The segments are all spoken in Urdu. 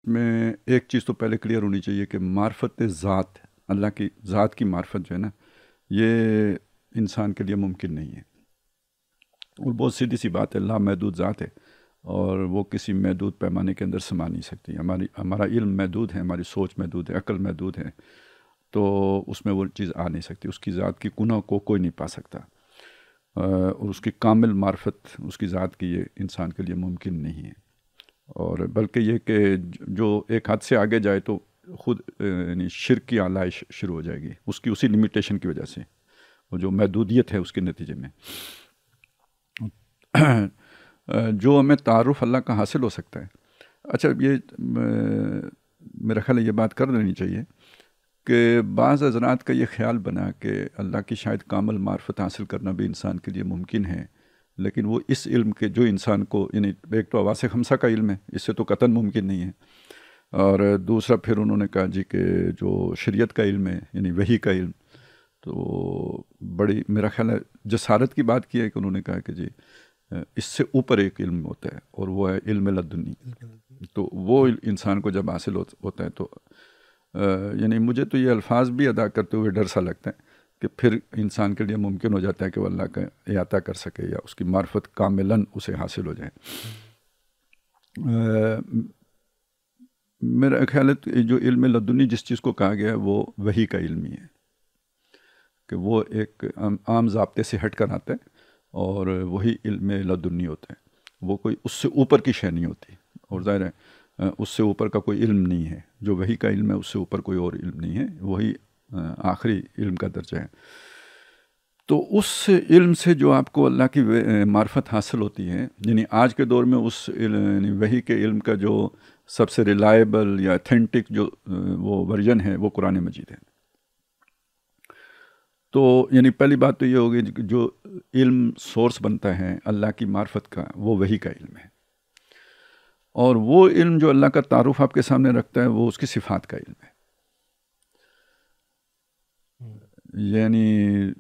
میں ایک چیز تو پہلے کلیئر ہونی چاہیے کہ معرفت ذات، اللہ کی ذات کی معرفت جو ہے نا، یہ انسان کے لیے ممکن نہیں ہے، اور بہت سیدھی سی بات ہے، لامحدود ذات ہے اور وہ کسی محدود پیمانے کے اندر سما نہیں سکتی. ہمارا علم محدود ہے، ہماری سوچ محدود ہے، عقل محدود ہے، تو اس میں وہ چیز آ نہیں سکتی. اس کی ذات کی کنہ کو کوئی نہیں پا سکتا، اور اس کی کامل معرفت اس کی ذات کی یہ انسان کے لیے ممکن نہیں ہے. اور بلکہ یہ کہ جو ایک حد سے آگے جائے تو خود یعنی شرک کی آلائش شروع ہو جائے گی اس کی اسی لمیٹیشن کی وجہ سے، وہ جو محدودیت ہے اس کے نتیجے میں. جو ہمیں تعارف اللہ کا حاصل ہو سکتا ہے. اچھا، یہ میرا خیال ہے یہ بات کر دینی چاہیے کہ بعض حضرات کا یہ خیال بنا کہ اللہ کی شاید کامل معرفت حاصل کرنا بھی انسان کے لیے ممکن ہے، لیکن وہ اس علم کے جو انسان کو، یعنی ایک تو حواس خمسہ کا علم ہے، اس سے تو قطعاً ممکن نہیں ہے، اور دوسرا پھر انہوں نے کہا جی کہ جو شریعت کا علم ہے یعنی وحی کا علم، تو بڑی میرا خیال ہے جسارت کی بات کی ہے کہ انہوں نے کہا کہ جی اس سے اوپر ایک علم ہوتا ہے اور وہ ہے علم لدنی. تو وہ انسان کو جب حاصل ہوتا ہے تو یعنی مجھے تو یہ الفاظ بھی ادا کرتے ہوئے ڈر سا لگتا ہے کہ پھر انسان کے لیے ممکن ہو جاتا ہے کہ وہ اللہ کا احاطہ کر سکے یا اس کی معرفت کاملاً اسے حاصل ہو جائے. میرا خیال ہے جو علم لدنی جس چیز کو کہا گیا ہے وہ وحی کا علم ہی ہے، کہ وہ ایک عام ضابطے سے ہٹ کر آتا ہے اور وہی علم لدنی ہوتا ہے. وہ کوئی اس سے اوپر کی شے نہیں ہوتی، اور ظاہر ہے اس سے اوپر کا کوئی علم نہیں ہے. جو وحی کا علم ہے اس سے اوپر کوئی اور علم نہیں ہے، وہی آخری علم کا درجہ ہے. تو اس علم سے جو آپ کو اللہ کی معرفت حاصل ہوتی ہے، یعنی آج کے دور میں اس یعنی وحی کے علم کا جو سب سے ریلائبل یا اتھینٹک جو وہ ورژن ہے وہ قرآن مجید ہے. تو یعنی پہلی بات تو یہ ہوگی کہ جو علم سورس بنتا ہے اللہ کی معرفت کا وہ وحی کا علم ہے، اور وہ علم جو اللہ کا تعارف آپ کے سامنے رکھتا ہے وہ اس کی صفات کا علم ہے. یعنی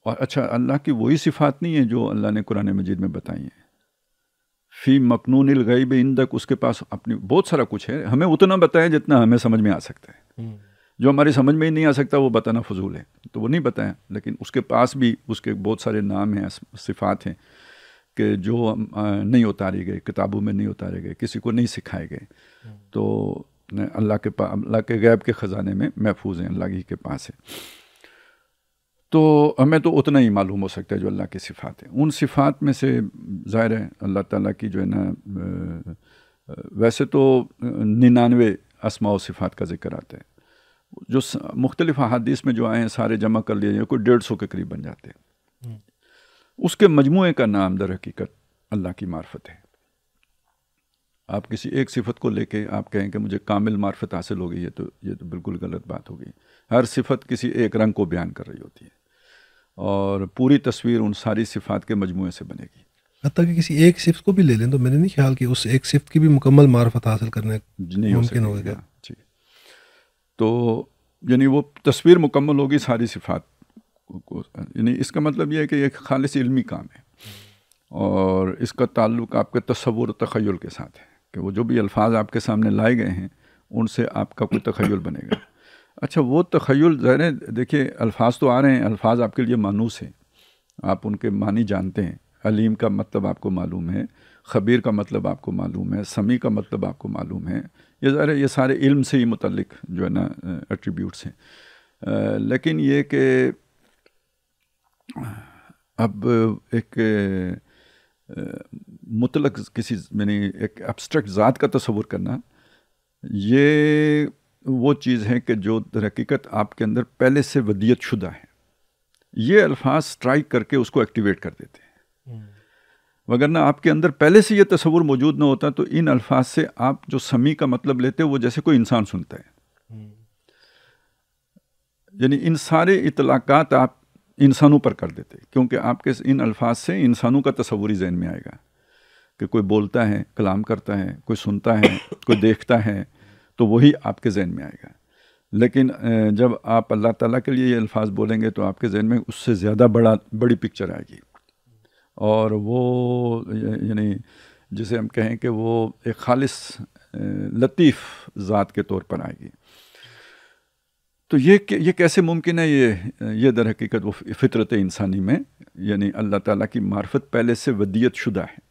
اچھا، اللہ کی وہی صفات نہیں ہے جو اللہ نے قرآن مجید میں بتائی ہیں. فی مکنون الغیب عندک، اس کے پاس اپنی بہت سارا کچھ ہے، ہمیں اتنا بتایا جتنا ہمیں سمجھ میں آ سکتا ہے. جو ہماری سمجھ میں ہی نہیں آ سکتا وہ بتانا فضول ہے، تو وہ نہیں بتایا. لیکن اس کے پاس بھی اس کے بہت سارے نام ہیں، صفات ہیں کہ جو نہیں اتارے گئے، کتابوں میں نہیں اتارے گئے، کسی کو نہیں سکھائے گئے، تو اللہ کے غیب کے خزانے میں محفوظ ہیں، اللہ ہی کے پاس ہے. تو ہمیں تو اتنا ہی معلوم ہو سکتا ہے جو اللہ کی صفات ہیں. ان صفات میں سے ظاہر ہے اللہ تعالیٰ کی جو ہے نا، ویسے تو 99 اسماء و صفات کا ذکر آتا ہے، جو مختلف احادیث میں جو آئے ہیں سارے جمع کر لیے جائیں کوئی 150 کے قریب بن جاتے ہیں. اس کے مجموعے کا نام در حقیقت اللہ کی معرفت ہے. آپ کسی ایک صفت کو لے کے آپ کہیں کہ مجھے کامل معرفت حاصل ہو گئی ہے، تو یہ تو بالکل غلط بات ہو گئی. ہر صفت کسی ایک رنگ کو بیان کر رہی ہوتی ہے، اور پوری تصویر ان ساری صفات کے مجموعے سے بنے گی. حتیٰ کہ کسی ایک صفت کو بھی لے لیں تو میرے نہیں خیال کہ اس ایک صفت کی بھی مکمل معرفت حاصل کرنا ممکن ہوگا. جی، تو یعنی وہ تصویر مکمل ہوگی ساری صفات کو. یعنی اس کا مطلب یہ ہے کہ ایک خالص علمی کام ہے، اور اس کا تعلق آپ کے تصور و تخیل کے ساتھ ہے کہ وہ جو بھی الفاظ آپ کے سامنے لائے گئے ہیں ان سے آپ کا کوئی تخیل بنے گا. اچھا، وہ تخیل ظاہر ہے، دیکھیے الفاظ تو آ رہے ہیں، الفاظ آپ کے لیے مانوس ہیں، آپ ان کے معنی جانتے ہیں. علیم کا مطلب آپ کو معلوم ہے، خبیر کا مطلب آپ کو معلوم ہے، سمیع کا مطلب آپ کو معلوم ہے. یہ ظاہر ہے یہ سارے علم سے ہی متعلق جو ہے نا ایٹریبیوٹس ہیں. لیکن یہ کہ اب ایک مطلق کسی یعنی ایک ایبسٹریکٹ ذات کا تصور کرنا، یہ وہ چیز ہے کہ جو در حقیقت آپ کے اندر پہلے سے ودیت شدہ ہے. یہ الفاظ سٹرائک کر کے اس کو ایکٹیویٹ کر دیتے ہیں، وگرنہ آپ کے اندر پہلے سے یہ تصور موجود نہ ہوتا تو ان الفاظ سے آپ جو سمیع کا مطلب لیتے وہ جیسے کوئی انسان سنتا ہے. یعنی ان سارے اطلاقات آپ انسانوں پر کر دیتے، کیونکہ آپ کے ان الفاظ سے انسانوں کا تصوری ذہن میں آئے گا کہ کوئی بولتا ہے، کلام کرتا ہے، کوئی سنتا ہے، کوئی دیکھتا ہے، تو وہی آپ کے ذہن میں آئے گا. لیکن جب آپ اللہ تعالیٰ کے لیے یہ الفاظ بولیں گے تو آپ کے ذہن میں اس سے زیادہ بڑی پکچر آئے گی، اور وہ یعنی جسے ہم کہیں کہ وہ ایک خالص لطیف ذات کے طور پر آئے گی. تو یہ کیسے ممکن ہے؟ یہ در حقیقت وہ فطرت انسانی میں، یعنی اللہ تعالیٰ کی معرفت پہلے سے ودیت شدہ ہے.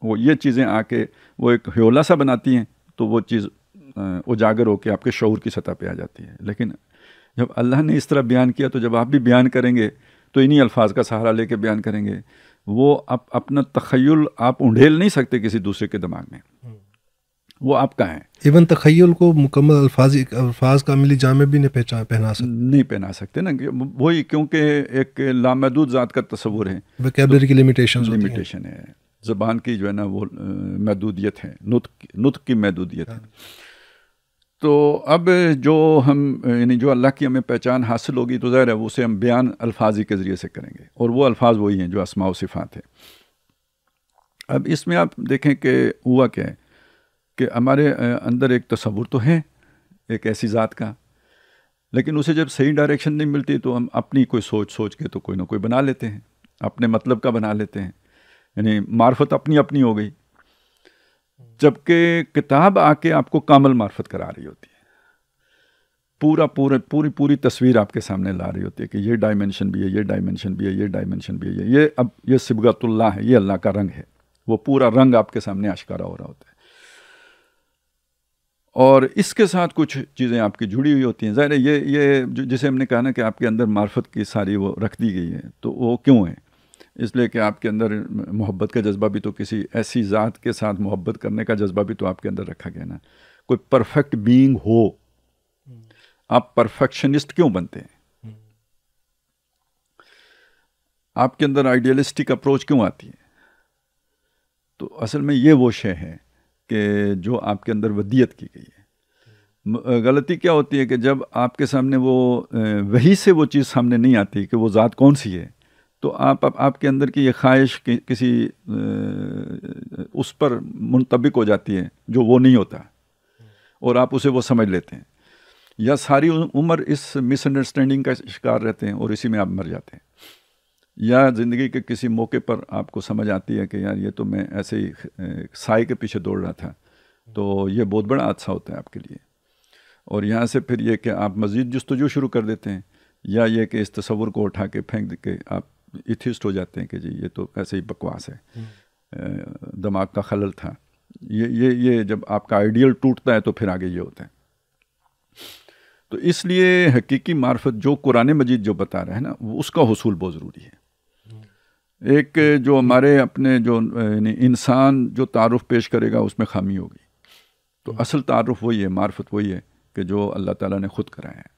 وہ یہ چیزیں آ کے وہ ایک ہیولا سا بناتی ہیں، تو وہ چیز اجاگر ہو کے آپ کے شعور کی سطح پہ آ جاتی ہے. لیکن جب اللہ نے اس طرح بیان کیا، تو جب آپ بھی بیان کریں گے تو انہی الفاظ کا سہارا لے کے بیان کریں گے. وہ اپنا تخیل آپ انڈھیل نہیں سکتے کسی دوسرے کے دماغ میں، وہ آپ کا ہے. ایون تخیل کو مکمل الفاظ کا عملی جامع بھی نہیں پہنا سکتے نا، وہی کیونکہ ایک لامحدود ذات کا تصور ہے، ویکیبلری کی لمیٹیشن ہے، زبان کی جو ہے نا وہ محدودیت ہے، نطق کی محدودیت ہے. تو اب جو ہم یعنی جو اللہ کی ہمیں پہچان حاصل ہوگی تو ظاہر ہے اسے ہم بیان الفاظی کے ذریعے سے کریں گے، اور وہ الفاظ وہی ہیں جو اسماء و صفات ہیں. اب اس میں آپ دیکھیں کہ ہوا کیا ہے کہ ہمارے اندر ایک تصور تو ہے ایک ایسی ذات کا، لیکن اسے جب صحیح ڈائریکشن نہیں ملتی تو ہم اپنی کوئی سوچ کے تو کوئی نہ کوئی بنا لیتے ہیں، اپنے مطلب کا بنا لیتے ہیں، یعنی معرفت اپنی ہو گئی. جبکہ کتاب آ کے آپ کو کامل معرفت کرا رہی ہوتی ہے، پوری تصویر آپ کے سامنے لا رہی ہوتی ہے کہ یہ ڈائمنشن بھی ہے، یہ ڈائمنشن بھی ہے، یہ ڈائمنشن بھی ہے، یہ صبغۃ اللہ ہے، یہ اللہ کا رنگ ہے. وہ پورا رنگ آپ کے سامنے آشکارا ہو رہا ہوتا ہے، اور اس کے ساتھ کچھ چیزیں آپ کی جڑی ہوئی ہوتی ہیں. ظاہر ہے یہ جسے ہم نے کہا نا کہ آپ کے اندر معرفت کی ساری وہ رکھ دی گئی ہے، تو وہ کیوں ہے؟ اس لیے کہ آپ کے اندر محبت کا جذبہ بھی تو کسی ایسی ذات کے ساتھ محبت کرنے کا جذبہ بھی تو آپ کے اندر رکھا گیا نا. کوئی پرفیکٹ بینگ ہو، آپ پرفیکشنسٹ کیوں بنتے ہیں؟ آپ کے اندر آئیڈیلسٹک اپروچ کیوں آتی ہے؟ تو اصل میں یہ وہ شے ہے کہ جو آپ کے اندر ودیت کی گئی ہے. غلطی کیا ہوتی ہے کہ جب آپ کے سامنے وہ وحی سے وہ چیز سامنے نہیں آتی کہ وہ ذات کون سی ہے، تو آپ کے اندر کی یہ خواہش کسی اس پر منطبق ہو جاتی ہے جو وہ نہیں ہوتا، اور آپ اسے وہ سمجھ لیتے ہیں، یا ساری عمر اس مس انڈرسٹینڈنگ کا شکار رہتے ہیں اور اسی میں آپ مر جاتے ہیں. یا زندگی کے کسی موقع پر آپ کو سمجھ آتی ہے کہ یار یہ تو میں ایسے ہی سائے کے پیچھے دوڑ رہا تھا، تو یہ بہت بڑا حادثہ ہوتا ہے آپ کے لیے. اور یہاں سے پھر یہ کہ آپ مزید جستجو شروع کر دیتے ہیں، یا یہ کہ اس تصور کو اٹھا کے پھینک کے آپ ایتھیسٹ ہو جاتے ہیں کہ جی یہ تو ایسے ہی بکواس ہے، دماغ کا خلل تھا. یہ جب آپ کا آئیڈیل ٹوٹتا ہے تو پھر آگے یہ ہوتا ہے. تو اس لیے حقیقی معرفت جو قرآن مجید جو بتا رہا ہے نا، اس کا حصول بہت ضروری ہے. ایک جو ہمارے اپنے جو یعنی انسان جو تعارف پیش کرے گا اس میں خامی ہوگی. تو اصل تعارف وہی ہے، معرفت وہی ہے کہ جو اللہ تعالیٰ نے خود کرایا ہے.